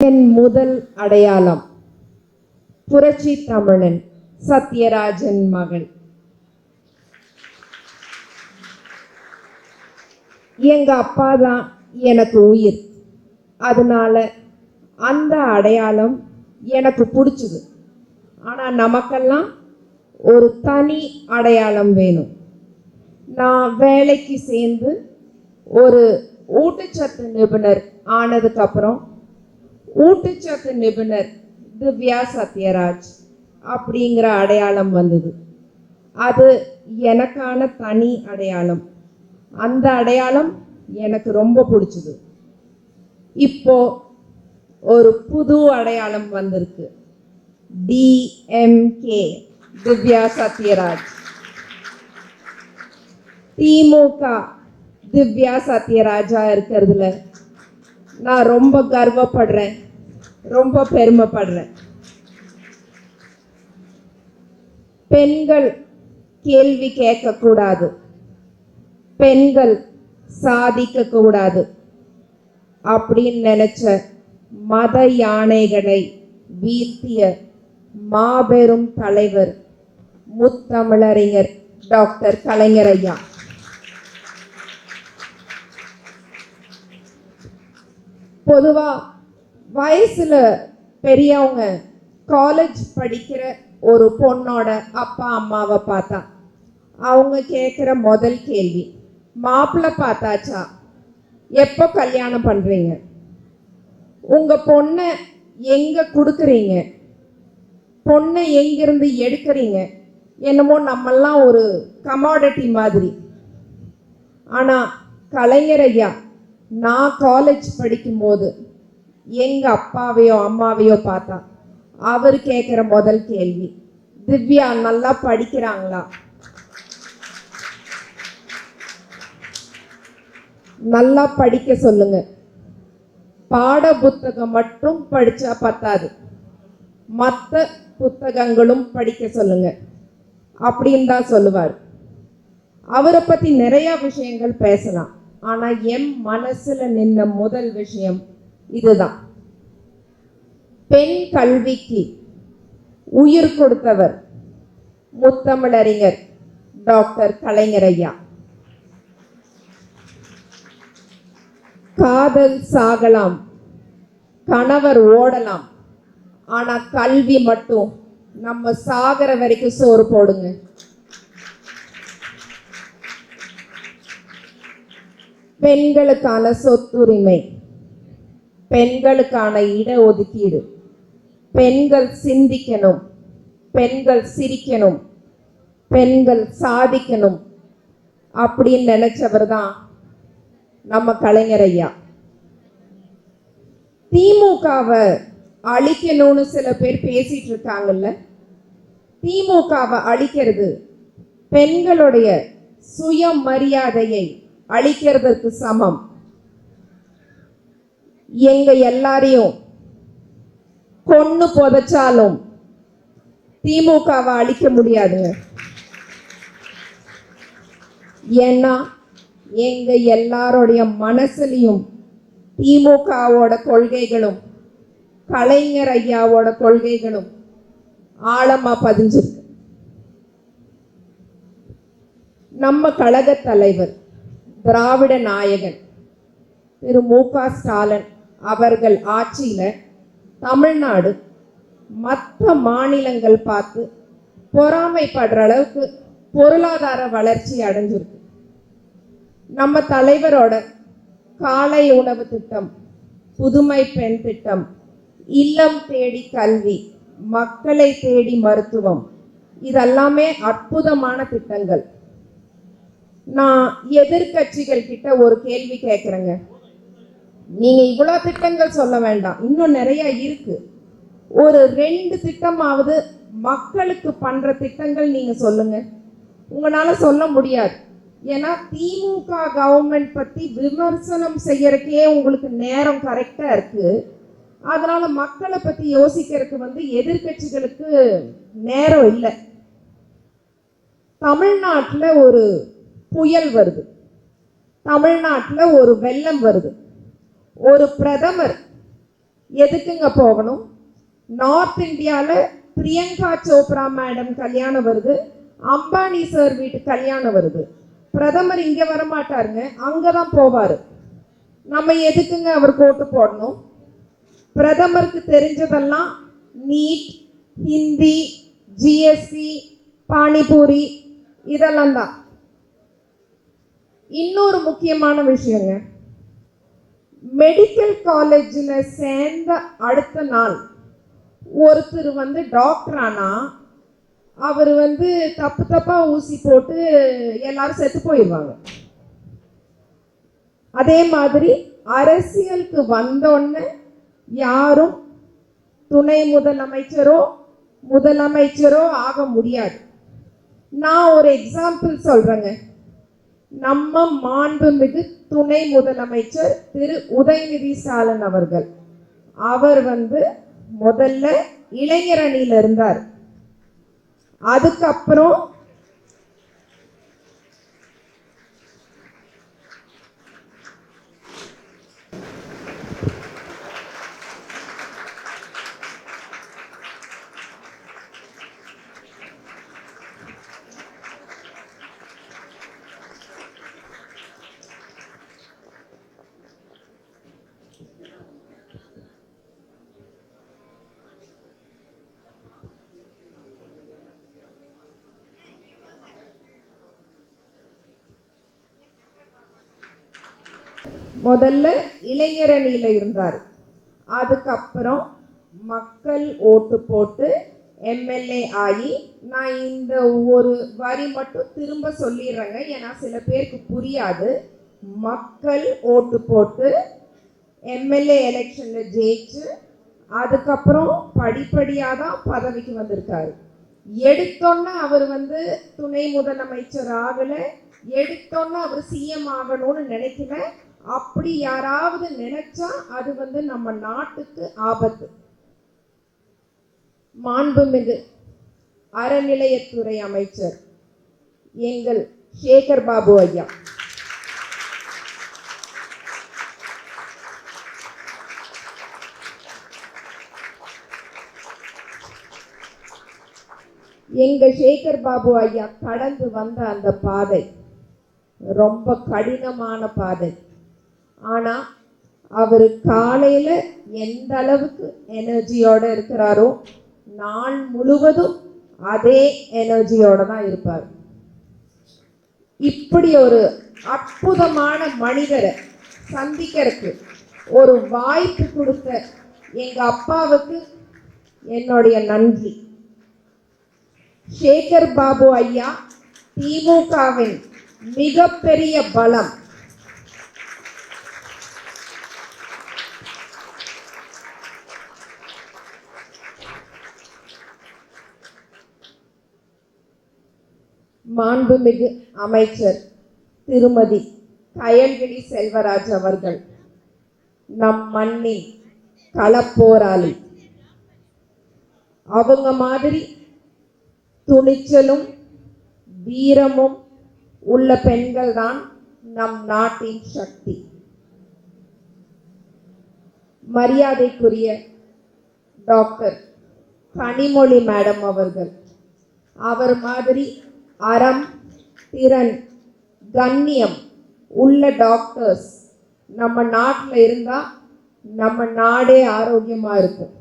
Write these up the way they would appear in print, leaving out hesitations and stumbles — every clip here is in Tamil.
என் முதல் அடையாளம் புரட்சி தமிழன் சத்யராஜன் மகள். எங்க அப்பா தான் எனக்கு உயிர். அதனால அந்த அடையாளம் எனக்கு பிடிச்சது. ஆனா நமக்கெல்லாம் ஒரு தனி அடையாளம் வேணும். நான் வேலைக்கு சேர்ந்து ஒரு ஊட்டச்சத்து நிபுணர் ஆனதுக்கு அப்புறம் ஊட்டச்சத்து நிபுணர் திவ்யா சத்யராஜ் அப்படிங்கிற அடையாளம் வந்தது. அது எனக்கான தனி அடையாளம். அந்த அடையாளம் எனக்கு ரொம்ப பிடிச்சது. இப்போ ஒரு புது அடையாளம் வந்திருக்கு. டிஎம்கே திவ்யா சத்யராஜ். திமுக திவ்யா சத்யராஜா இருக்கிறதுல நான் ரொம்ப கர்வப்படுறேன், ரொம்ப பெருமைப்படுறேன். பெண்கள் கேள்வி கேட்கக்கூடாது, பெண்கள் சாதிக்க கூடாது அப்படின்னு நினைச்ச மத யானைகளை வீழ்த்திய மாபெரும் தலைவர் முத்தமிழறிஞர் டாக்டர் கலைஞர் ஐயா. பொதுவா வயசுல பெரியவங்க காலேஜ் படிக்கிற ஒரு பொண்ணோட அப்பா அம்மாவை பார்த்தா அவங்க கேட்குற முதல் கேள்வி, மாப்பிள்ளை பார்த்தாச்சா, எப்போ கல்யாணம் பண்றீங்க, உங்க பொண்ணை எங்க கொடுக்குறீங்க, பொண்ணை எங்கிருந்து எடுக்கிறீங்க. என்னமோ நம்மெல்லாம் ஒரு கமாடிட்டி மாதிரி. ஆனா கலைஞர் ஐயா நான் காலேஜ் படிக்கும்போது எங்க அப்பாவையோ அம்மாவையோ பார்த்தா அவர் கேட்குற முதல் கேள்வி, திவ்யா நல்லா படிக்கிறாங்களா, நல்லா படிக்க சொல்லுங்க, பாட புத்தகம் மட்டும் படிச்சா பத்தாது, மற்ற புத்தகங்களும் படிக்க சொல்லுங்க அப்படின்னு தான் சொல்லுவார். அவரை பத்தி நிறைய விஷயங்கள் பேசலாம். ஆனா என் மனசுல நின்ன முதல் விஷயம் இதுதான். பெண் கல்விக்கு உயிர் கொடுத்தவர் முத்தமிழறிஞர் டாக்டர் கலைஞர் ஐயா. காதல் சாகலாம், கணவர் ஓடலாம், ஆனா கல்வி மட்டும் நம்ம சாகர வரைக்கும் சோறு போடுங்க. பெண்களுக்கான சொத்துரிமை, பெண்களுக்கான இடஒதுக்கீடு, பெண்கள் சிந்திக்கணும், பெண்கள் சிரிக்கணும், பெண்கள் சாதிக்கணும் அப்படின்னு நினைச்சவர் தான் நம்ம கலைஞர் ஐயா. திமுகவை அழிக்கணும்னு சில பேர் பேசிட்டு இருக்காங்கல்ல, திமுகவை அழிக்கிறது பெண்களுடைய சுயமரியாதையை அழிக்கிறதுக்கு சமம். எங்க எல்லாரையும் கொன்னு புதைச்சாலும் திமுகவை அழிக்க முடியாதுங்க. ஏன்னா எங்க எல்லாருடைய மனசுலையும் திமுகவோட கொள்கைகளும் கலைஞர் ஐயாவோட கொள்கைகளும் ஆழமா பதிஞ்சிருக்கு. நம்ம கழக தலைவர் திராவிட நாயகன் திரு மு.க. ஸ்டாலின் அவர்கள் ஆட்சியில தமிழ்நாடு மற்ற மாநிலங்கள் பார்த்து பொறாமைப்படுற அளவுக்கு பொருளாதார வளர்ச்சி அடைஞ்சிருக்கு. நம்ம தலைவரோட காலை உணவு திட்டம், புதுமை பெண் திட்டம், இல்லம் தேடி கல்வி, மக்களை தேடி மருத்துவம், இதெல்லாமே அற்புதமான திட்டங்கள். நான் எதிர்கட்சிகள் கிட்ட ஒரு கேள்வி கேட்கிறேங்க. நீங்க இவ்வளவு திட்டங்கள் சொல்ல வேண்டாம், இன்னும் நிறைய இருக்கு. ஒரு 2 திட்டமாவது மக்களுக்கு பண்ற திட்டங்கள் நீங்க சொல்லுங்க. உங்களால சொல்ல முடியாது. ஏன்னா திமுக கவர்மெண்ட் பத்தி விமர்சனம் செய்யறதுக்கே உங்களுக்கு நேரம் கரெக்டா இருக்கு. அதனால மக்களை பத்தி யோசிக்கிறதுக்கு எதிர்கட்சிகளுக்கு நேரம் இல்லை. தமிழ்நாட்டில் ஒரு புயல் வருது, தமிழ்நாட்டில் ஒரு வெள்ளம் வருது. ஒரு பிரதமர் எதுக்குங்க போகணும்? நார்த் இந்தியாவில் பிரியங்கா சோப்ரா மேடம் கல்யாணம் வருது, அம்பானி சார் வீட்டு கல்யாணம் வருது. பிரதமர் இங்கே வரமாட்டாருங்க, அங்கே தான் போவார். நம்ம எதுக்குங்க அவருக்கு ஓட்டு போடணும்? பிரதமருக்கு தெரிஞ்சதெல்லாம் நீட், ஹிந்தி, ஜிஎஸ்டி, பானிபூரி இதெல்லாம் தான். இன்னொரு முக்கியமான விஷயங்க, மெடிக்கல் காலேஜில் சேர்ந்த அடுத்த நாள் ஒருத்தர் டாக்டர் ஆனா அவர் தப்பா ஊசி போட்டு எல்லாரும் செத்து போயிடுவாங்க. அதே மாதிரி அரசியலுக்கு வந்தோன்னு யாரும் துணை முதலமைச்சரோ ஆக முடியாது. நான் ஒரு எக்ஸாம்பிள் சொல்றேங்க. நம்ம மாண்புமிகு துணை முதலமைச்சர் திரு உதயநிதி ஸ்டாலின் அவர்கள், அவர் முதல்ல இளைஞர் அணியில இருந்தார். அதுக்கப்புறம் முதல்ல இளைஞர் அணியில இருந்தார். அதுக்கப்புறம் மக்கள் ஓட்டு போட்டு எம்எல்ஏ ஆகி, நான் இந்த ஒரு வரி மட்டும் திரும்ப சொல்லிடுறேங்க, ஏன்னா சில பேருக்கு புரியாது. மக்கள் ஓட்டு போட்டு எம்எல்ஏ எலெக்ஷன்ல ஜெயிச்சு அதுக்கப்புறம் படிப்படியாக தான் பதவிக்கு வந்திருக்காரு. எடுத்தோன்னா அவர் துணை முதலமைச்சர் ஆகல, எடுத்தோன்னா அவர் சிஎம் ஆகணும்னு நினைக்கல. அப்படி யாராவது நினைச்சா அது நம்ம நாட்டுக்கு ஆபத்து. மாண்புமிகு அறநிலையத்துறை அமைச்சர் எங்கள் சேகர் பாபு ஐயா கடந்து வந்த அந்த பாதை ரொம்ப கடினமான பாதை. ஆனா அவர் காலையில எந்த அளவுக்கு எனர்ஜியோட இருக்கிறாரோ நாள் முழுவதும் அதே எனர்ஜியோட தான் இருப்பார். இப்படி ஒரு அற்புதமான மனிதரை சந்திக்கிறதுக்கு ஒரு வாய்ப்பு கொடுத்த எங்க அப்பாவுக்கு என்னுடைய நன்றி. சேகர் பாபு ஐயா திமுகவின் மிகப்பெரிய பலம். மாண்புமிகு அமைச்சர் திருமதி கயல்விழி செல்வராஜ் அவர்கள் நம் மண்ணின் களப்போராளி. அவங்க மாதிரி துணிச்சலும் வீரமும் உள்ள பெண்கள் தான் நம் நாட்டின் சக்தி. மரியாதைக்குரிய டாக்டர் கனிமொழி மேடம் அவர்கள், அவர் மாதிரி அறம், திறன், கண்ணியம் உள்ள டாக்டர்ஸ் நம்ம நாட்டில் இருந்தா நம்ம நாடே ஆரோக்கியமா இருக்கும்.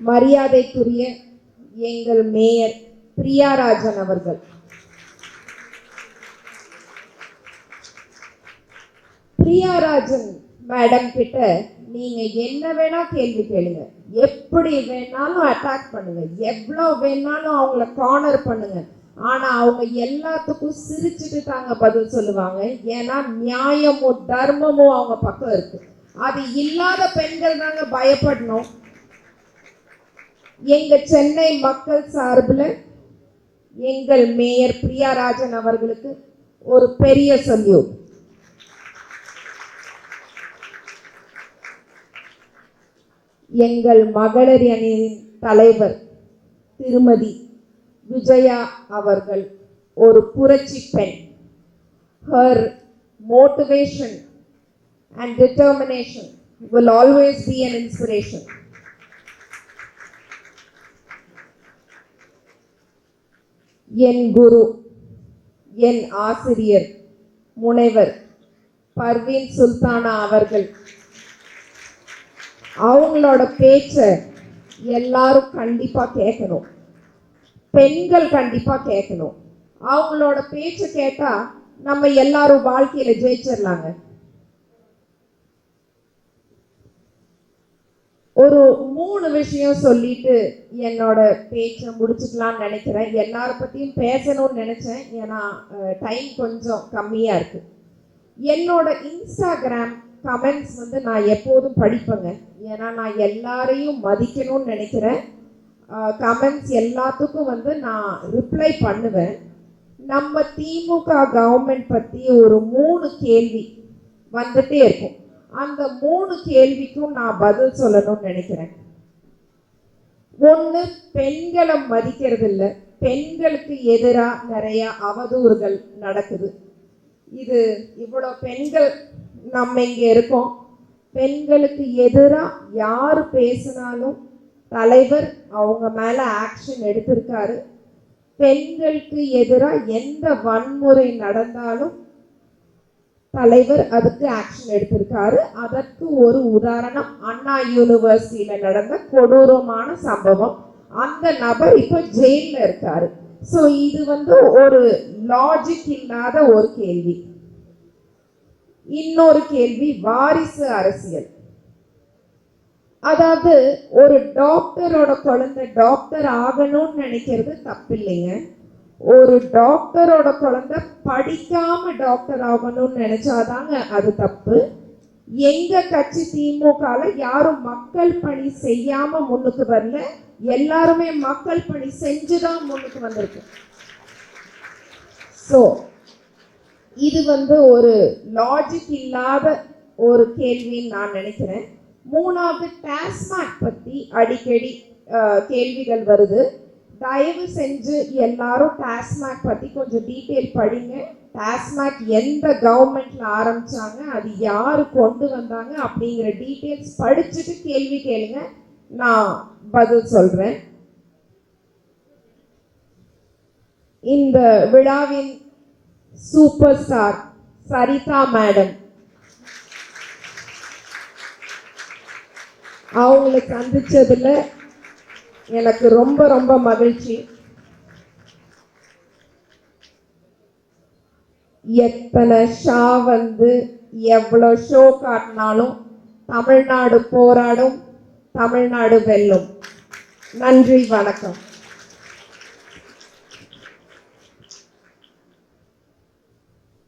மரியாதைக்குரிய எங்கள் மேயர் பிரியாராஜன் அவர்கள், பிரியாராஜன் மேடம் கிட்ட நீங்க என்ன வேணா கேள்வி கேளுங்க, எப்படி வேணாலும் அட்டாக் பண்ணுங்க, எவ்வளவு வேணாலும் அவங்கள கார்னர் பண்ணுங்க. ஆனா அவங்க எல்லாத்துக்கும் சிரிச்சுட்டு தாங்க பதில் சொல்லுவாங்க. ஏன்னா நியாயமும் தர்மமும் அவங்க பக்கம் இருக்கு. அது இல்லாத பெண்கள் தாங்க பயப்படணும். எங்க சென்னை மக்கள் சார்பில் எங்கள் மேயர் பிரியாராஜன் அவர்களுக்கு ஒரு பெரிய சல்யூட். எங்கள் மகளிர் அணியின் தலைவர் திருமதி விஜயா அவர்கள் ஒரு புரட்சி பெண். Her motivation and determination will always be an inspiration. என் குரு, என் ஆசிரியர் முனைவர் பர்வீன் சுல்தானா அவர்கள், அவங்களோட பேச்ச எல்லாரும் கண்டிப்பா கேட்கணும். பெண்கள் கண்டிப்பா கேட்கணும். அவங்களோட பேச்ச கேட்டா நம்ம எல்லாரும் வாழ்க்கையில ஜெயிச்சிடலாங்க. ஒரு 3 விஷயம் சொல்லிட்டு என்னோட பேச்சை முடிச்சுக்கலாம்னு நினைக்கிறேன். எல்லார பத்தியும் பேசணும்னு நினைச்சேன், ஏன்னா டைம் கொஞ்சம் கம்மியா இருக்கு. என்னோட இன்ஸ்டாகிராம் கமெண்ட்ஸ் வந்து நான் எப்போதும் படிப்பேங்க, ஏன்னா நான் எல்லாரையும் மதிக்கணும்னு நினைக்கிறேன். கமெண்ட்ஸ் எல்லாத்துக்கும் வந்து நான் ரிப்ளை பண்ணுவேன். நம்ம திமுக கவர்மெண்ட் பற்றி ஒரு 3 கேள்வி வந்துட்டே இருக்கும். அந்த 3 கேள்விக்கும் நான் பதில் சொல்லணும்னு நினைக்கிறேன். ஒன்று, பெண்களை மதிக்கிறது இல்லை, பெண்களுக்கு எதிராக நிறைய அவதூறுகள் நடக்குது. இது இவ்வளோ பெண்கள் நம்ம இங்கே இருக்கோம், பெண்களுக்கு எதிராக யார் பேசினாலும் தலைவர் அவங்க மேலே ஆக்ஷன் எடுத்திருக்காரு. பெண்களுக்கு எதிராக எந்த வன்முறை நடந்தாலும் தலைவர் அதுக்கு ஆக்ஷன் எடுத்திருக்காரு. அதற்கு ஒரு உதாரணம் அண்ணா யூனிவர்சிட்டியில நடந்த கொடூரமான சம்பவம். அந்த நபர் இப்போ ஜெயில இருக்காரு. ஸோ இது வந்து ஒரு லாஜிக் இல்லாத ஒரு கேள்வி. இன்னொரு கேள்வி, வாரிசு அரசியல். அதாவது ஒரு டாக்டரோட குழந்தை டாக்டர் ஆகணும்னு நினைக்கிறது தப்பு இல்லைங்க. ஒரு டாக்டரோட குழந்தை படிக்காம டாக்டர் ஆகணும்னு நினைச்சாதாங்க அது தப்பு. எங்க கட்சி திமுகல யாரும் மக்கள் பணி செய்யாம முன்னுக்கு வரல, எல்லாருமே மக்கள் பணி செஞ்சுதான் முன்னுக்கு வந்திருக்கு. ஸோ இது வந்து ஒரு லாஜிக் இல்லாத ஒரு கேள்வின்னு நான் நினைக்கிறேன். 3வது, டாஸ்மாக் பத்தி அடிக்கடி கேள்விகள் வருது. தயவு செஞ்சு எல்லாரும் டாஸ்மாக் பத்தி கொஞ்சம் டீட்டெயில் படிங்க. டாஸ்மாக் எந்த கவர்மெண்ட்ல ஆரம்பிச்சாங்க, அது யாரு கொண்டு வந்தாங்க அப்படிங்கிற டீட்டெயில்ஸ் படிச்சுட்டு கேள்வி கேளுங்க, நான் பதில் சொல்றேன். இந்த விழாவின் சூப்பர் ஸ்டார் சரிதா மேடம், அவங்களை சந்திச்சதுல எனக்கு ரொம்ப ரொம்ப மகிழ்ச்சி. எத்தனை ஷா வந்து எவ்வளோ ஷோ காட்டினாலும் தமிழ்நாடு போராடும், தமிழ்நாடு வெல்லும். நன்றி, வணக்கம்.